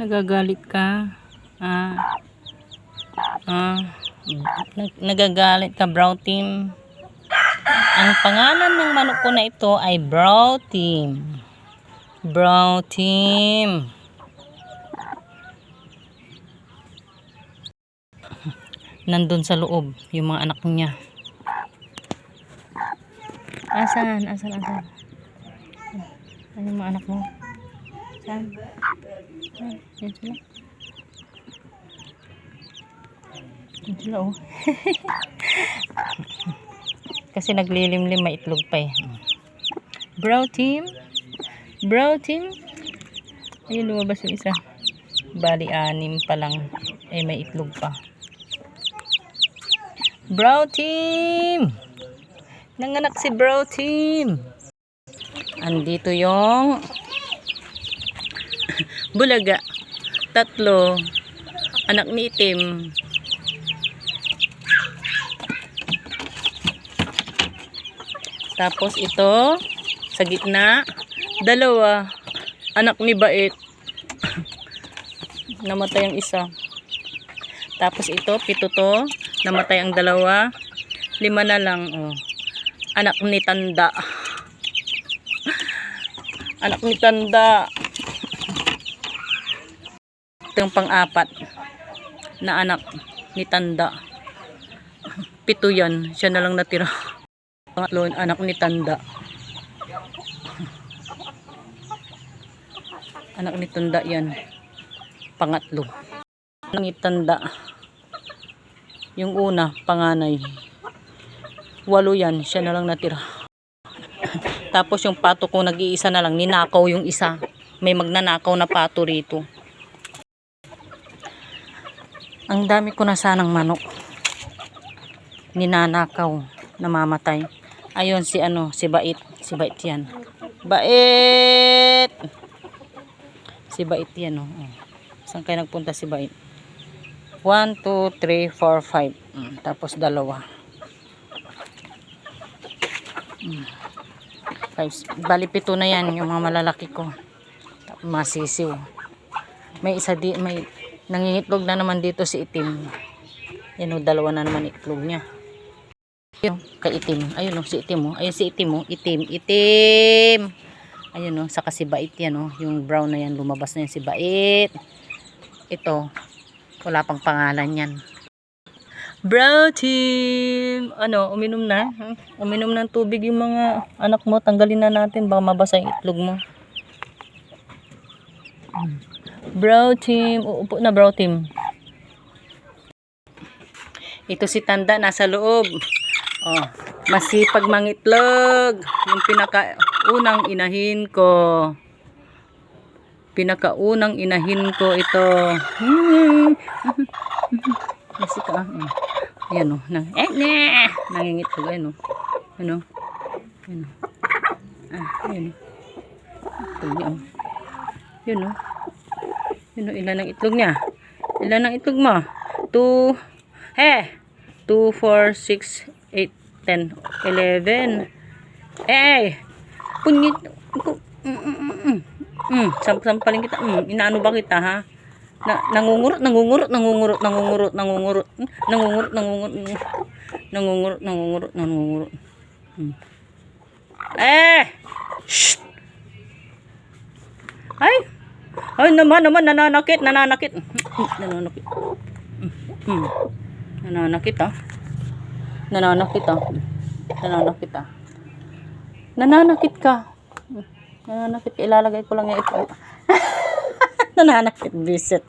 Nagagalit ka? Ah, nagagalit ka, Brown Team? Ang pangalan ng manok ko na ito ay Brown Team. Brown Team. Nandun sa loob yung mga anak niya. Asan? Asan? Ano yung mga anak mo? Saan? Yan sila. Yan sila, oh. Kasi naglilimlim, may itlog pa eh. Brown Team. Brown Team. Ayun, lumabas yung isa. Bali, 6 pa lang. Eh, may itlog pa. Brown Team. Nanganak si Brown Team. Andito yung bulaga. 3. Anak ni Itim. Tapos ito sa gitna, 2. Anak ni Bait. Namatay ang isa. Tapos ito, 7 to. Namatay ang 2. 5 na lang, oh. Anak ni Tanda. Anak ni Tanda. Ito yung pang-4 na anak ni Tanda. 7 yan. Siya na lang natira. Pangatlo, anak ni Tanda. Anak ni Tanda yan. Pangatlo. Anak ni Tanda. Yung una, panganay. 8 yan. Siya na lang natira. Tapos yung pato ko, nag-iisa na lang. Ninakaw yung isa. May magnanakaw na pato rito. Ang dami ko na sanang manok. Ninanakaw. Namamatay. Ayun si si Bait. Si Bait yan. Bait! Si Bait yan, oh. Saan kayo nagpunta si Bait? 1, 2, 3, 4, 5. Tapos 2. 5. Bali 7 na yan yung mga malalaki ko. Masisiw. May isa may nangingitlog na naman dito si Itim. Yan, 2 na naman itlog niya. Yung kay Itim. Ayun, oh, si Itim, oh. Ayun si Itim, oh. Itim. Ayun, oh, saka si Bait yan, oh. Yung brown na yan, lumabas na yan si Bait. Ito, wala pang pangalan yan. Brown Team. Uminom na? Uminom ng tubig yung mga anak mo. Tanggalin na natin. Baka mabasa yung itlog mo. Brown Team. Uupo na, Brown Team. Ito si Tanda. Nasa loob. Oh, masipag mangitlog. Yung pinakaunang inahin ko. Pinakaunang inahin ko ito. Masika. Ayan, oh. Nangingitlog. Ayan, oh. Ayan, oh. Ayan, oh. Ayan, oh. Itlog niya, oh. Ayan, oh. Ayan, oh. Ilan ang itlog niya? Ilan ang itlog mo? 2, 4, 6, 8, 10, 11. Punyit. Sampaling kita. Inaano ba kita, ha? Nangungurot. Shh. Ay naman nananakit. Nananakit, Nananakit ka. Ilalagay ko lang ito. Nananakit, visit.